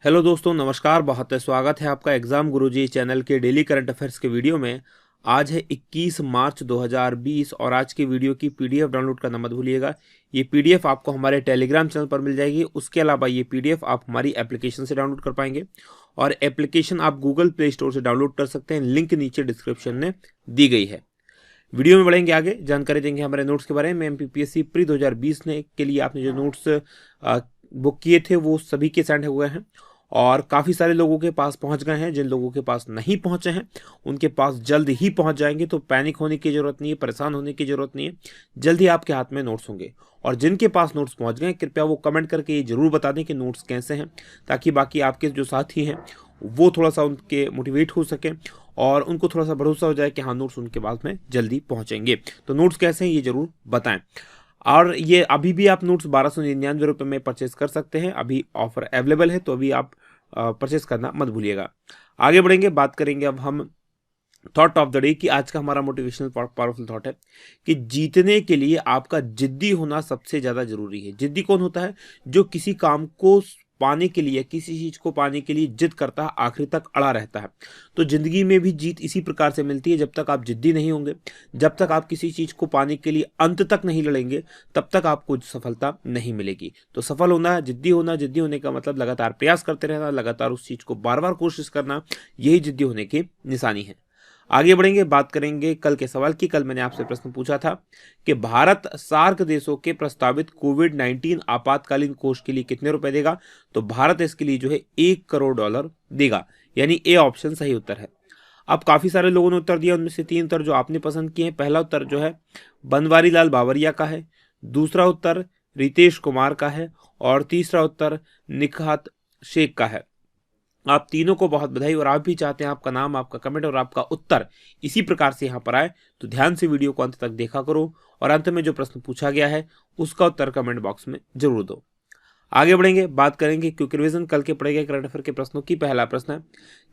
Hello दोस्तों, नमस्कार। बहुत स्वागत है आपका एग्जाम गुरुजी चैनल के डेली करंट अफेयर्स के वीडियो में। आज है 21 मार्च 2020 और आज की वीडियो की पीडीएफ डाउनलोड करना मत भूलिएगा। ये पीडीएफ आपको हमारे टेलीग्राम चैनल पर मिल जाएगी। उसके अलावा ये पीडीएफ आप हमारी एप्लीकेशन से डाउनलोड कर पाएंगे और एप्लीकेशन आप गूगल प्ले स्टोर से डाउनलोड कर सकते हैं। लिंक नीचे डिस्क्रिप्शन में दी गई है। वीडियो में बढ़ेंगे आगे, जानकारी देंगे हमारे नोट्स के बारे में। एमपीपीएससी प्री 2020 ने के लिए आपने जो नोट्स बुक किए थे वो सभी के सेंड हुए हैं और काफ़ी सारे लोगों के पास पहुंच गए हैं। जिन लोगों के पास नहीं पहुंचे हैं उनके पास जल्द ही पहुंच जाएंगे, तो पैनिक होने की ज़रूरत नहीं है, परेशान होने की ज़रूरत नहीं है। जल्द ही आपके हाथ में नोट्स होंगे। और जिनके पास नोट्स पहुंच गए कृपया वो कमेंट करके ये जरूर बता दें कि नोट्स कैसे हैं, ताकि बाकी आपके जो साथी हैं वो थोड़ा सा उनके मोटिवेट हो सके और उनको थोड़ा सा भरोसा हो जाए कि हाँ, नोट्स उनके पास में जल्दी पहुंचेंगे। तो नोट्स कैसे हैं ये जरूर बताएं। और ये अभी भी आप नोट्स 1299 रुपये में परचेज कर सकते हैं। अभी ऑफर अवेलेबल है, तो अभी आप परचेस करना मत भूलिएगा। आगे बढ़ेंगे, बात करेंगे अब हम थॉट ऑफ द डे की। आज का हमारा मोटिवेशनल पावरफुल थॉट है कि जीतने के लिए आपका जिद्दी होना सबसे ज्यादा जरूरी है। जिद्दी कौन होता है? जो किसी काम को पाने के लिए, किसी चीज को पाने के लिए जिद करता है, आखिरी तक अड़ा रहता है। तो जिंदगी में भी जीत इसी प्रकार से मिलती है। जब तक आप जिद्दी नहीं होंगे, जब तक आप किसी चीज को पाने के लिए अंत तक नहीं लड़ेंगे, तब तक आपको सफलता नहीं मिलेगी। तो सफल होना, जिद्दी होना, जिद्दी होने का मतलब लगातार प्रयास करते रहना, लगातार उस चीज को बार बार कोशिश करना, यही जिद्दी होने की निशानी है। आगे बढ़ेंगे, बात करेंगे कल के सवाल की। कल मैंने आपसे प्रश्न पूछा था कि भारत सार्क देशों के प्रस्तावित कोविड-19 आपातकालीन कोष के लिए कितने रुपए देगा। तो भारत इसके लिए जो है $1 करोड़ देगा, यानी ए ऑप्शन सही उत्तर है। अब काफी सारे लोगों ने उत्तर दिया, उनमें से 3 उत्तर जो आपने पसंद किए हैं। पहला उत्तर जो है बनवारी लाल बावरिया का है, दूसरा उत्तर रितेश कुमार का है और तीसरा उत्तर निखात शेख का है। आप तीनों को बहुत बधाई। और आप भी चाहते हैं आपका नाम, आपका कमेंट और आपका उत्तर इसी प्रकार से यहाँ पर आए, तो ध्यान से वीडियो को अंत तक देखा करो और अंत में जो प्रश्न पूछा गया है उसका उत्तर कमेंट बॉक्स में जरूर दो। आगे बढ़ेंगे, बात करेंगे क्विक रिवीजन कल के पढ़े गए करंट अफेयर के प्रश्नों की। पहला प्रश्न है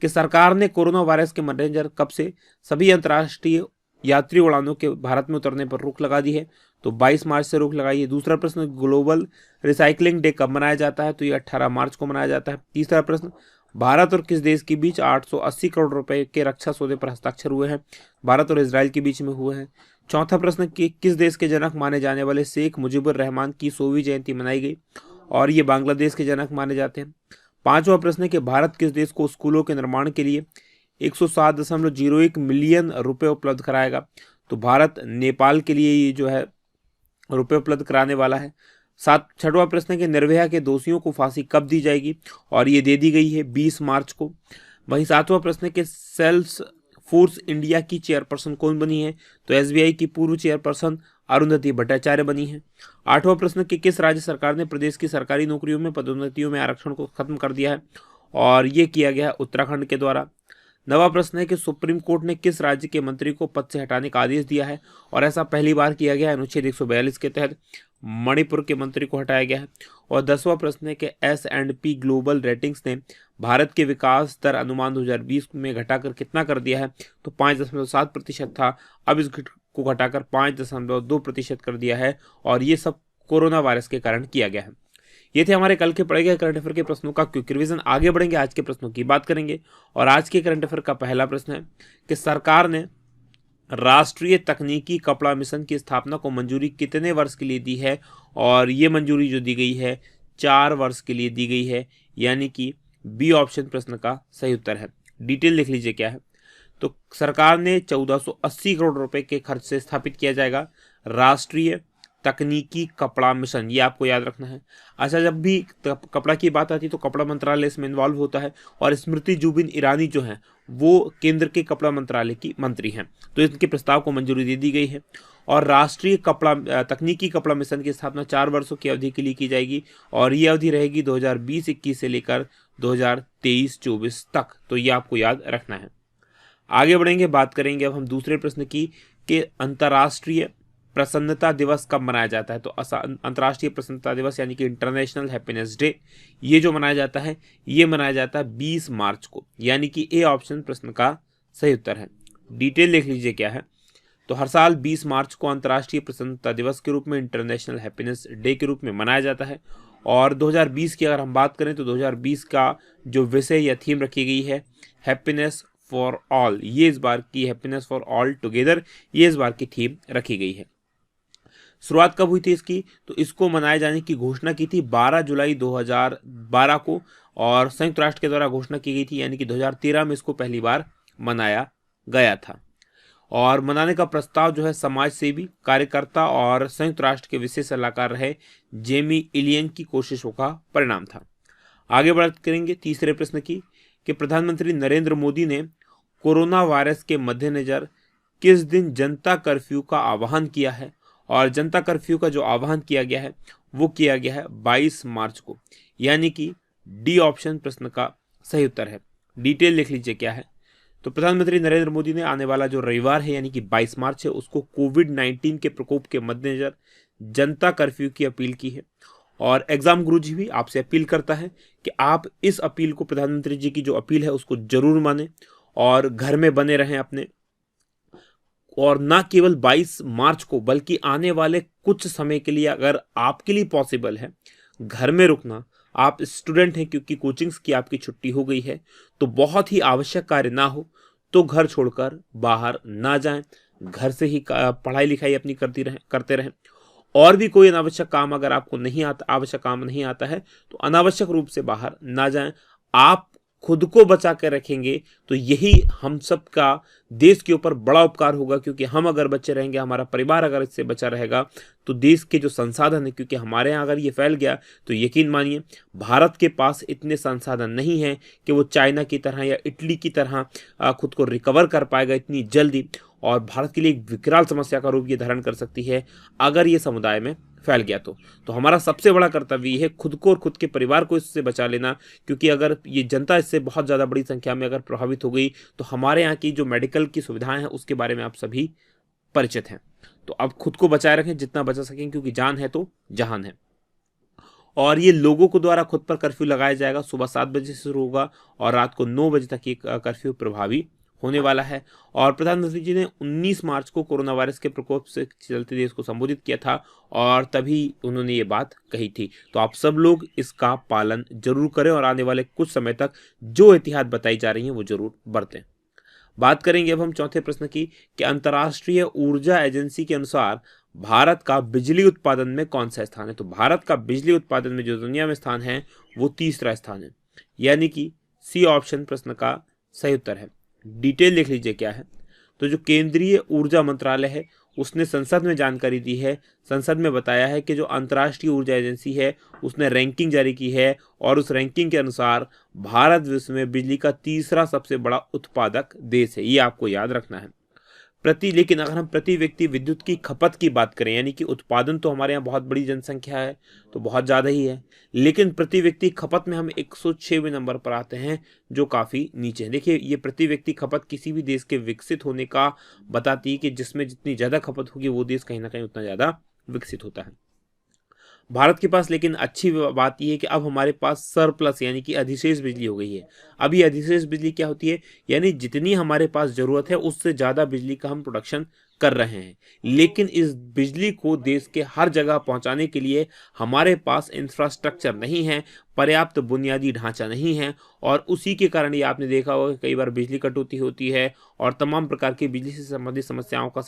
कि सरकार ने कोरोना वायरस के मद्देनजर कब से सभी अंतर्राष्ट्रीय यात्री उड़ानों के भारत में उतरने पर रोक लगा दी है। तो 22 मार्च से रोक लगाई है। दूसरा प्रश्न, ग्लोबल रिसाइकलिंग डे कब मनाया जाता है। तो ये 18 मार्च को मनाया जाता है। तीसरा प्रश्न, भारत और किस देश के बीच 880 करोड़ रुपए के रक्षा सौदे पर हस्ताक्षर हुए हैं। भारत और इजराइल के बीच में हुए हैं। चौथा प्रश्न, कि किस देश के जनक माने जाने वाले शेख मुजीबुर रहमान की 100वीं जयंती मनाई गई और ये बांग्लादेश के जनक माने जाते हैं। पांचवा प्रश्न है कि भारत किस देश को स्कूलों के निर्माण के लिए 107.01 मिलियन रुपए उपलब्ध कराएगा। तो भारत नेपाल के लिए ये जो है रुपए उपलब्ध कराने वाला है। छठवां प्रश्न है कि निर्भया के दोषियों को फांसी कब दी जाएगी और ये दे दी गई है 20 मार्च को। वहीं सातवां प्रश्न है कि सेल्स फोर्स इंडिया की चेयरपर्सन कौन बनी है। तो एसबीआई की पूर्व चेयरपर्सन अरुंधति भट्टाचार्य बनी है। आठवां प्रश्न कि किस राज्य सरकार ने प्रदेश की सरकारी नौकरियों में पदोन्नतियों में आरक्षण को खत्म कर दिया है और ये किया गया है उत्तराखंड के द्वारा। नवा प्रश्न है कि सुप्रीम कोर्ट ने किस राज्य के मंत्री को पद से हटाने का आदेश दिया है और ऐसा पहली बार किया गया है अनुच्छेद 142 के तहत। मणिपुर के मंत्री को हटाया गया है। और 10वां प्रश्न है कि S&P ग्लोबल रेटिंग्स ने भारत के विकास दर अनुमान 2020 में घटाकर कितना कर दिया है। तो 5.7% था, अब इस को घटाकर 5.2% कर दिया है और ये सब कोरोना वायरस के कारण किया गया है। ये थे हमारे कल के पढ़े गए करंट अफेयर के प्रश्नों का क्विक रिवीजन। आगे बढ़ेंगे, आज के प्रश्नों की बात करेंगे और आज के करंट अफेयर का पहला प्रश्न है कि सरकार ने राष्ट्रीय तकनीकी कपड़ा मिशन की स्थापना को मंजूरी कितने वर्ष के लिए दी है। और ये मंजूरी जो दी गई है 4 वर्ष के लिए दी गई है, यानी कि बी ऑप्शन प्रश्न का सही उत्तर है। डिटेल लिख लीजिए क्या है। तो सरकार ने 1480 करोड़ रुपए के खर्च से स्थापित किया जाएगा राष्ट्रीय तकनीकी कपड़ा मिशन, ये आपको याद रखना है। अच्छा, जब भी कपड़ा की बात आती है तो कपड़ा मंत्रालय इसमें इन्वॉल्व होता है और स्मृति जुबिन ईरानी जो हैं वो केंद्र के कपड़ा मंत्रालय की मंत्री हैं। तो इनके प्रस्ताव को मंजूरी दे दी गई है और राष्ट्रीय तकनीकी कपड़ा मिशन की स्थापना 4 वर्षों की अवधि के लिए की जाएगी और ये अवधि रहेगी 2020-21 से लेकर 2023-24 तक। तो ये आपको याद रखना है। आगे बढ़ेंगे, बात करेंगे अब हम दूसरे प्रश्न की कि अंतर्राष्ट्रीय प्रसन्नता दिवस कब मनाया जाता है। तो अंतर्राष्ट्रीय प्रसन्नता दिवस यानी कि इंटरनेशनल हैप्पीनेस डे, ये जो मनाया जाता है ये मनाया जाता है 20 मार्च को, यानी कि ए ऑप्शन प्रश्न का सही उत्तर है। डिटेल देख लीजिए क्या है। तो हर साल 20 मार्च को अंतर्राष्ट्रीय प्रसन्नता दिवस के रूप में, इंटरनेशनल हैप्पीनेस डे के रूप में मनाया जाता है और 2020 की अगर हम बात करें तो 2020 का जो विषय या थीम रखी गई है हैप्पीनेस फॉर ऑल, ये इस बार की हैप्पीनेस फॉर ऑल टुगेदर, ये इस बार की थीम रखी गई है। शुरुआत कब हुई थी इसकी? तो इसको मनाए जाने की घोषणा की थी 12 जुलाई 2012 को, और संयुक्त राष्ट्र के द्वारा घोषणा की गई थी, यानी कि 2013 में इसको पहली बार मनाया गया था। और मनाने का प्रस्ताव जो है समाज सेवी कार्यकर्ता और संयुक्त राष्ट्र के विशेष सलाहकार रहे जेमी इलियन की कोशिशों का परिणाम था। आगे बात करेंगे तीसरे प्रश्न की कि प्रधानमंत्री नरेंद्र मोदी ने कोरोना वायरस के मद्देनजर किस दिन जनता कर्फ्यू का आह्वान किया है? और जनता कर्फ्यू का जो आह्वान किया गया है वो किया गया है 22 मार्च को, यानी कि डी ऑप्शन प्रश्न का सही उत्तर है। डिटेल लिख लीजिए क्या है। तो प्रधानमंत्री नरेंद्र मोदी ने आने वाला जो रविवार है यानी कि 22 मार्च है उसको कोविड-19 के प्रकोप के मद्देनजर जनता कर्फ्यू की अपील की है। और एग्जाम गुरुजी भी आपसे अपील करता है कि आप इस अपील को, प्रधानमंत्री जी की जो अपील है उसको जरूर माने और घर में बने रहें अपने, और ना केवल 22 मार्च को बल्कि आने वाले कुछ समय के लिए अगर आपके लिए पॉसिबल है घर में रुकना, आप स्टूडेंट हैं क्योंकि कोचिंग्स की आपकी छुट्टी हो गई है, तो बहुत ही आवश्यक कार्य ना हो तो घर छोड़कर बाहर ना जाएं, घर से ही पढ़ाई लिखाई अपनी करते रहें। और भी कोई अनावश्यक काम अगर आपको नहीं आता, आवश्यक काम नहीं आता है तो अनावश्यक रूप से बाहर ना जाएं। आप खुद को बचा कर रखेंगे तो यही हम सब का देश के ऊपर बड़ा उपकार होगा, क्योंकि हम अगर बचे रहेंगे, हमारा परिवार अगर इससे बचा रहेगा तो देश के जो संसाधन है, क्योंकि हमारे यहाँ अगर ये फैल गया तो यकीन मानिए भारत के पास इतने संसाधन नहीं हैं कि वो चाइना की तरह या इटली की तरह खुद को रिकवर कर पाएगा इतनी जल्दी, और भारत के लिए एक विकराल समस्या का रूप ये धारण कर सकती है अगर ये समुदाय में फैल गया तो हमारा सबसे बड़ा कर्तव्य है खुद को और खुद के परिवार को इससे बचा लेना, क्योंकि अगर ये जनता इससे बहुत ज़्यादा बड़ी संख्या में अगर प्रभावित हो गई तो हमारे यहाँ की जो मेडिकल की सुविधाएं हैं उसके बारे में आप सभी परिचित हैं। तो अब खुद को बचाए रखें जितना बचा सकें, क्योंकि जान है तो जहान है। और ये लोगों को द्वारा खुद पर कर्फ्यू लगाया जाएगा, सुबह 7 बजे से शुरू होगा और रात को 9 बजे तक ये कर्फ्यू प्रभावी होने वाला है। और प्रधानमंत्री जी ने 19 मार्च को कोरोना वायरस के प्रकोप से चलते देश को संबोधित किया था और तभी उन्होंने ये बात कही थी। तो आप सब लोग इसका पालन जरूर करें और आने वाले कुछ समय तक जो एहतियात बताई जा रही हैं वो जरूर बरतें। बात करेंगे अब हम चौथे प्रश्न की कि अंतर्राष्ट्रीय ऊर्जा एजेंसी के अनुसार भारत का बिजली उत्पादन में कौन सा स्थान है? तो भारत का बिजली उत्पादन में जो दुनिया में स्थान है वो तीसरा स्थान है, यानी कि सी ऑप्शन प्रश्न का सही उत्तर है। डिटेल लिख लीजिए क्या है। तो जो केंद्रीय ऊर्जा मंत्रालय है उसने संसद में जानकारी दी है, संसद में बताया है कि जो अंतर्राष्ट्रीय ऊर्जा एजेंसी है उसने रैंकिंग जारी की है और उस रैंकिंग के अनुसार भारत विश्व में बिजली का तीसरा सबसे बड़ा उत्पादक देश है। ये आपको याद रखना है। लेकिन अगर हम प्रति व्यक्ति विद्युत की खपत की बात करें, यानी कि उत्पादन तो हमारे यहाँ बहुत बड़ी जनसंख्या है तो बहुत ज़्यादा ही है, लेकिन प्रति व्यक्ति खपत में हम 106वें नंबर पर आते हैं जो काफ़ी नीचे है। देखिए ये प्रति व्यक्ति खपत किसी भी देश के विकसित होने का बताती है कि जिसमें जितनी ज़्यादा खपत होगी वो देश कहीं ना कहीं उतना ज़्यादा विकसित होता है। भारत के पास लेकिन अच्छी बात यह है कि अब हमारे पास सरप्लस यानी कि अधिशेष बिजली हो गई है। अब ये अधिशेष बिजली क्या होती है? यानी जितनी हमारे पास ज़रूरत है उससे ज़्यादा बिजली का हम प्रोडक्शन कर रहे हैं, लेकिन इस बिजली को देश के हर जगह पहुंचाने के लिए हमारे पास इंफ्रास्ट्रक्चर नहीं है, पर्याप्त बुनियादी ढांचा नहीं है, और उसी के कारण ये आपने देखा होगा कई बार बिजली कटौती होती है और तमाम प्रकार की बिजली से संबंधित समस्याओं का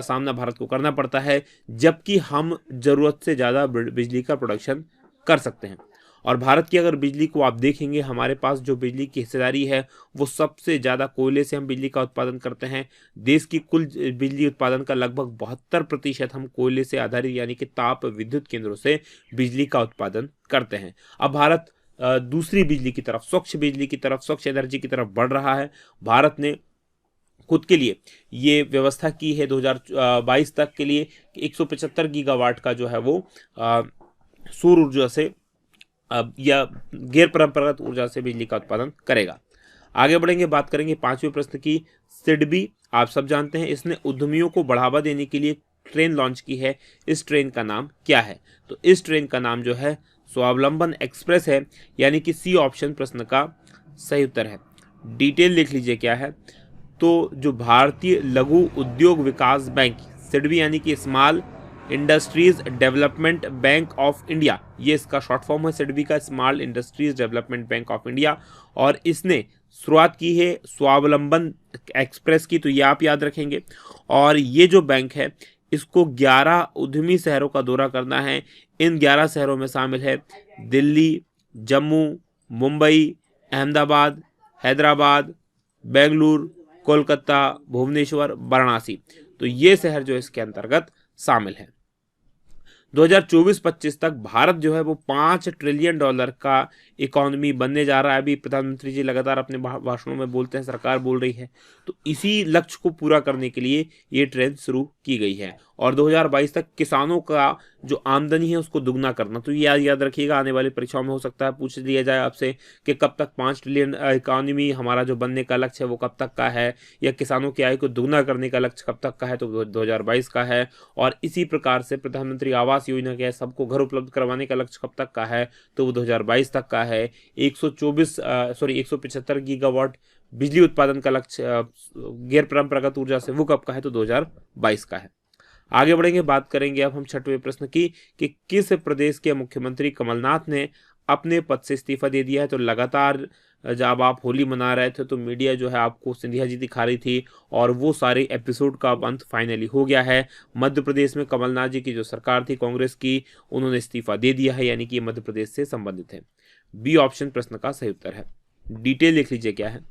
सामना भारत को करना पड़ता है, जबकि हम ज़रूरत से ज़्यादा बिजली का प्रोडक्शन कर सकते हैं। और भारत की अगर बिजली को आप देखेंगे, हमारे पास जो बिजली की हिस्सेदारी है वो सबसे ज़्यादा कोयले से हम बिजली का उत्पादन करते हैं। देश की कुल बिजली उत्पादन का लगभग 72% हम कोयले से आधारित यानी कि ताप विद्युत केंद्रों से बिजली का उत्पादन करते हैं। अब भारत दूसरी बिजली की तरफ, स्वच्छ बिजली की तरफ, स्वच्छ एनर्जी की तरफ बढ़ रहा है। भारत ने खुद के लिए ये व्यवस्था की है 2022 तक के लिए 175 गीगावाट का जो है वो सौर ऊर्जा से या गैर परंपरागत ऊर्जा से बिजली का उत्पादन करेगा। आगे बढ़ेंगे, बात करेंगे पांचवें प्रश्न की। सिडबी आप सब जानते हैं, इसने उद्यमियों को बढ़ावा देने के लिए ट्रेन लॉन्च की है। इस ट्रेन का नाम क्या है? तो इस ट्रेन का नाम जो है स्वावलंबन एक्सप्रेस है, यानी कि सी ऑप्शन प्रश्न का सही उत्तर है। डिटेल लिख लीजिए क्या है। तो जो भारतीय लघु उद्योग विकास बैंक सिडबी यानी कि small industries development bank of India, ये इसका शॉर्ट फॉर्म है सिडबी का, small industries development bank of India. और इसने शुरुआत की है स्वावलंबन एक्सप्रेस की, तो ये आप याद रखेंगे। और ये जो बैंक है इसको 11 उद्यमी शहरों का दौरा करना है। इन 11 शहरों में शामिल है दिल्ली, जम्मू, मुंबई, अहमदाबाद, हैदराबाद, बेंगलुरु, कोलकाता, भुवनेश्वर, वाराणसी। तो ये शहर जो इसके अंतर्गत शामिल है। 2024-25 तक भारत जो है वो $5 ट्रिलियन का इकोनॉमी बनने जा रहा है। अभी प्रधानमंत्री जी लगातार अपने भाषणों में बोलते हैं, सरकार बोल रही है, तो इसी लक्ष्य को पूरा करने के लिए ये ट्रेन शुरू की गई है। और 2022 तक किसानों का जो आमदनी है उसको दुगना करना। तो ये याद रखिएगा, आने वाली परीक्षाओं में हो सकता है पूछ लिया जाए आपसे कि कब तक 5 ट्रिलियन इकोनॉमी हमारा जो बनने का लक्ष्य है वो कब तक का है, या किसानों की आय को दुगना करने का लक्ष्य कब तक का है, तो 2022 का है। और इसी प्रकार से प्रधानमंत्री आवास योजना के सबको घर उपलब्ध करवाने का लक्ष्य कब तक का है, तो वो 2022 तक का है। 175 गीगावाट बिजली उत्पादन का लक्ष्य गैर परंपरागत ऊर्जा से, वो कब का है, तो 2022 का है। आगे बढ़ेंगे, बात करेंगे अब हम 6वें प्रश्न की कि किस प्रदेश के मुख्यमंत्री कमलनाथ ने अपने पद से इस्तीफा दे दिया है। तो लगातार जब आप होली मना रहे थे तो मीडिया जो है आपको सिंधिया जी दिखा रही थी, और वो सारे एपिसोड का अंत फाइनली हो गया है। मध्य प्रदेश में कमलनाथ जी की जो सरकार थी कांग्रेस की, उन्होंने इस्तीफा दे दिया है, यानी कि ये मध्य प्रदेश से संबंधित है। बी ऑप्शन प्रश्न का सही उत्तर है। डिटेल लिख लीजिए क्या है।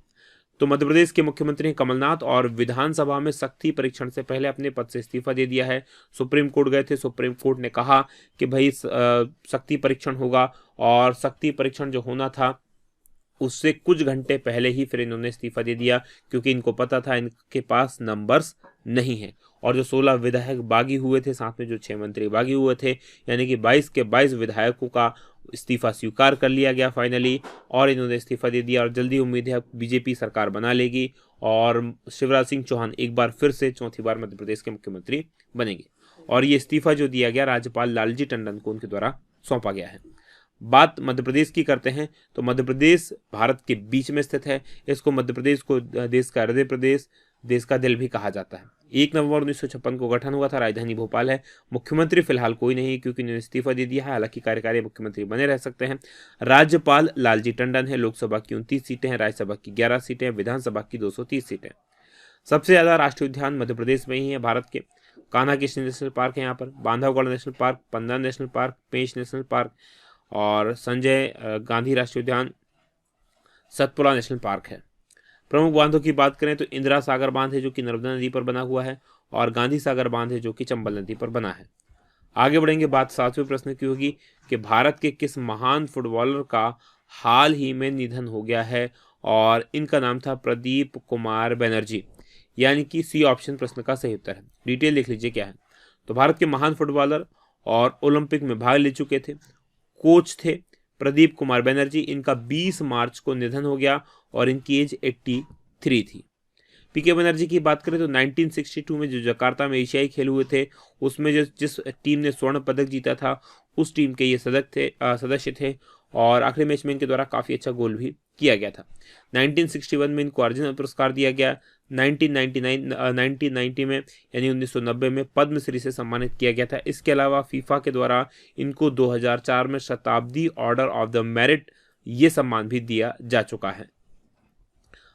तो मध्य प्रदेश के मुख्यमंत्री कमलनाथ और विधानसभा में शक्ति परीक्षण से पहले अपने पद से इस्तीफा दे दिया है। सुप्रीम कोर्ट गए थे, सुप्रीम कोर्ट ने कहा कि भाई शक्ति परीक्षण होगा, और शक्ति परीक्षण जो होना था उससे कुछ घंटे पहले ही फिर इन्होंने इस्तीफा दे दिया, क्योंकि इनको पता था इनके पास नंबर्स नहीं है। और जो 16 विधायक बागी हुए थे, साथ में जो 6 मंत्री बागी हुए थे, यानी कि 22 के 22 विधायकों का इस्तीफा स्वीकार कर लिया गया फाइनली, और इन्होंने इस्तीफा दे दिया। और जल्दी उम्मीद है बीजेपी सरकार बना लेगी और शिवराज सिंह चौहान एक बार फिर से चौथी बार मध्य प्रदेश के मुख्यमंत्री बनेंगे। और ये इस्तीफा जो दिया गया राज्यपाल लालजी टंडन को उनके द्वारा सौंपा गया है। बात मध्य प्रदेश की करते हैं, तो मध्य प्रदेश भारत के बीच में स्थित है। इसको मध्य प्रदेश को देश का हृदय प्रदेश, देश का दिल भी कहा जाता है। 1 नवंबर 1956 को गठन हुआ था, राजधानी भोपाल है। मुख्यमंत्री फिलहाल कोई नहीं, क्योंकि उन्होंने इस्तीफा दे दिया है, हालांकि कार्यकारी मुख्यमंत्री बने रह सकते हैं। राज्यपाल लालजी टंडन है। लोकसभा की 29 सीटें हैं, राज्यसभा की 11 सीटें, विधानसभा की 230 सीटें। सबसे ज्यादा राष्ट्रीय उद्यान मध्य प्रदेश में ही है भारत के। कान्हा कृष्ण नेशनल पार्क है यहाँ पर, बांधवगढ़ नेशनल पार्क, पन्ना नेशनल पार्क, पेंच नेशनल पार्क, और संजय गांधी राष्ट्रीय उद्यान, सतपुड़ा नेशनल पार्क है। प्रमुख बांधों की बात करें तो इंदिरा सागर बांध है जो कि नर्मदा नदी पर बना हुआ है, और गांधी सागर बांध है जो कि चंबल नदी पर बना है। आगे बढ़ेंगे, बात 7वें प्रश्न की होगी कि भारत के किस महान फुटबॉलर का हाल ही में निधन हो गया है, और इनका नाम था प्रदीप कुमार बनर्जी, यानी कि सी ऑप्शन प्रश्न का सही उत्तर है। डिटेल लिख लीजिए क्या है। तो भारत के महान फुटबॉलर और ओलंपिक में भाग ले चुके थे, कोच थे प्रदीप कुमार बनर्जी। इनका 20 मार्च को निधन हो गया और इनकी एज 83 थी। पीके बनर्जी की बात करें तो 1962 में जो जकार्ता में एशियाई खेल हुए थे, उसमें जिस टीम ने स्वर्ण पदक जीता था उस टीम के ये सदस्य थे, और आखिरी मैच में इनके द्वारा काफ़ी अच्छा गोल भी किया गया था। 1961 में इनको अर्जुन पुरस्कार दिया गया। 1990 में यानी 1990 में पद्मश्री से सम्मानित किया गया था। इसके अलावा फीफा के द्वारा इनको 2004 में शताब्दी ऑर्डर ऑफ द मेरिट ये सम्मान भी दिया जा चुका है।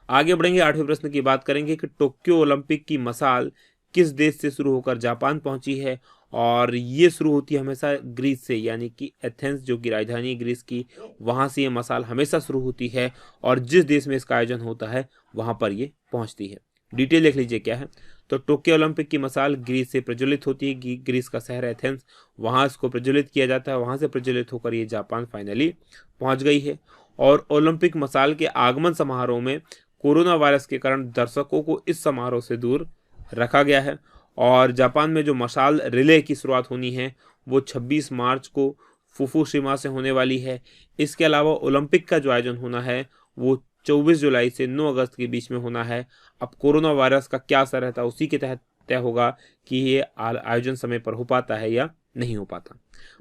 आगे बढ़ेंगे, 8वें प्रश्न की बात करेंगे कि टोक्यो ओलंपिक की मसाल किस देश से शुरू होकर जापान पहुंची है, और ये शुरू होती है हमेशा ग्रीस से, यानी कि एथेंस जो कि राजधानी है ग्रीस की, वहां से ये मसाल हमेशा शुरू होती है, और जिस देश में इसका आयोजन होता है वहां पर ये पहुंचती है। डिटेल लिख लीजिए क्या है। तो टोक्यो ओलंपिक की मसाल ग्रीस से प्रज्वलित होती है, ग्रीस का शहर एथेंस, वहां इसको प्रज्वलित किया जाता है, वहां से प्रज्वलित होकर ये जापान फाइनली पहुंच गई है। और ओलंपिक मसाल के आगमन समारोह में कोरोना वायरस के कारण दर्शकों को इस समारोह से दूर रखा गया है, और जापान में जो मशाल रिले की शुरुआत होनी है वो 26 मार्च को फुकुशिमा से होने वाली है। इसके अलावा ओलंपिक का जो आयोजन होना है वो 24 जुलाई से 9 अगस्त के बीच में होना है। अब कोरोना वायरस का क्या असर रहता है उसी के तहत तय होगा कि ये आयोजन समय पर हो पाता है या नहीं हो पाता।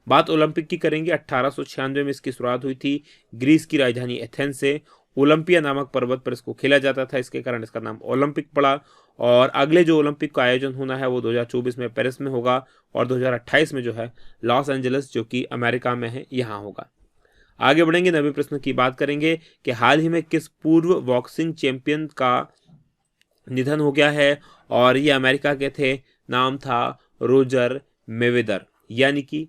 बात ओलंपिक की करेंगे। 1896 में इसकी शुरुआत हुई थी ग्रीस की राजधानी एथेंस से। ओलंपिया नामक पर्वत पर इसको खेला जाता था, इसके कारण इसका नाम ओलंपिक पड़ा। और अगले जो ओलंपिक का आयोजन होना है वो 2024 में पेरिस में होगा और 2028 में जो है लॉस एंजलिस जो कि अमेरिका में है यहाँ होगा। आगे बढ़ेंगे, 9वें प्रश्न की बात करेंगे कि हाल ही में किस पूर्व बॉक्सिंग चैंपियन का निधन हो गया है और ये अमेरिका के थे, नाम था रोजर मेवेदर, यानी कि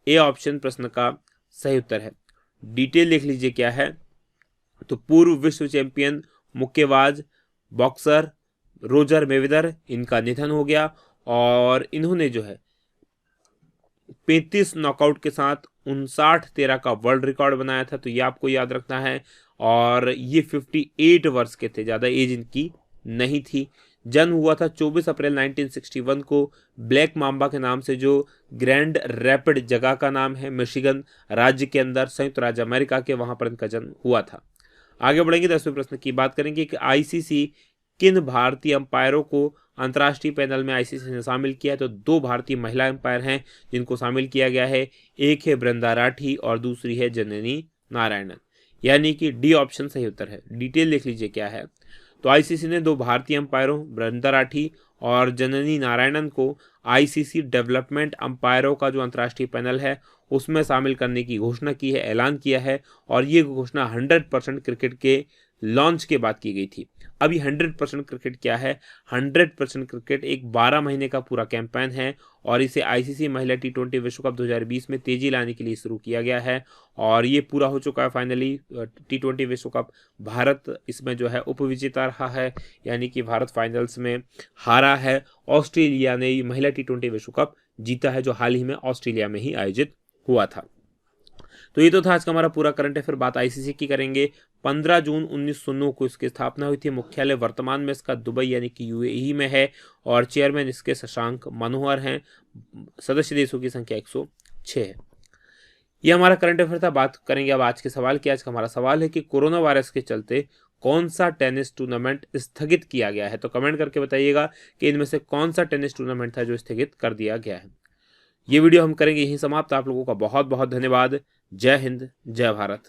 ए ऑप्शन प्रश्न का सही उत्तर है। डिटेल देख लीजिए क्या है, तो पूर्व विश्व चैंपियन मुक्केबाज बॉक्सर रोजर मेवेदर, इनका निधन हो गया और इन्होंने जो है 35 नॉकआउट के साथ 59-13 का वर्ल्ड रिकॉर्ड बनाया था, तो ये आपको याद रखना है। और ये 58 वर्ष के थे, ज़्यादा एज इनकी नहीं थी। जन्म हुआ था 24 अप्रैल 1961 को ब्लैक माम्बा के नाम से, जो ग्रैंड रैपिड जगह का नाम है, मिशिगन राज्य के अंदर, संयुक्त राज्य अमेरिका के, वहां पर इनका जन्म हुआ था। आगे बढ़ेंगे, 10वें प्रश्न की बात करेंगे कि आईसीसी किन भारतीय अंपायरों को अंतर्राष्ट्रीय पैनल में आईसीसी ने शामिल किया है। तो 2 भारतीय महिला अंपायर हैं जिनको शामिल किया गया है, एक है बृंदा राठी और दूसरी है जननी नारायणन, यानी कि डी ऑप्शन सही उत्तर है। डिटेल देख लीजिए क्या है, तो आईसीसी ने 2 भारतीय अंपायरों बृंदा राठी और जननी नारायणन को आईसीसी डेवलपमेंट अंपायरों का जो अंतर्राष्ट्रीय पैनल है उसमें शामिल करने की घोषणा की है, ऐलान किया है। और ये घोषणा 100% क्रिकेट के लॉन्च के बाद की गई थी। अभी 100% क्रिकेट क्या है, 100% क्रिकेट एक 12 महीने का पूरा कैंपेन है और इसे आईसीसी महिला टी20 विश्व कप 2020 में तेजी लाने के लिए शुरू किया गया है और ये पूरा हो चुका है फाइनली। टी20 विश्व कप भारत इसमें जो है उपविजेता रहा है, यानी कि भारत फाइनल्स में हारा है। ऑस्ट्रेलिया ने महिला टी20 विश्व कप जीता है, जो हाल ही में ऑस्ट्रेलिया में ही आयोजित हुआ था। तो ये तो था आज का हमारा पूरा करंट अफेयर। बात आईसीसी की करेंगे। 15 जून 1909 को इसकी स्थापना हुई थी। मुख्यालय वर्तमान में इसका दुबई यानी कि यूएई में है और चेयरमैन इसके शशांक मनोहर हैं। सदस्य देशों की संख्या 106 है। ये हमारा करंट अफेयर था। बात करेंगे अब आज के सवाल की। आज का हमारा सवाल है कि कोरोना वायरस के चलते कौन सा टेनिस टूर्नामेंट स्थगित किया गया है। तो कमेंट करके बताइएगा कि इनमें से कौन सा टेनिस टूर्नामेंट था जो स्थगित कर दिया गया है। ये वीडियो हम करेंगे यहीं समाप्त। आप लोगों का बहुत बहुत धन्यवाद। जय हिंद, जय भारत।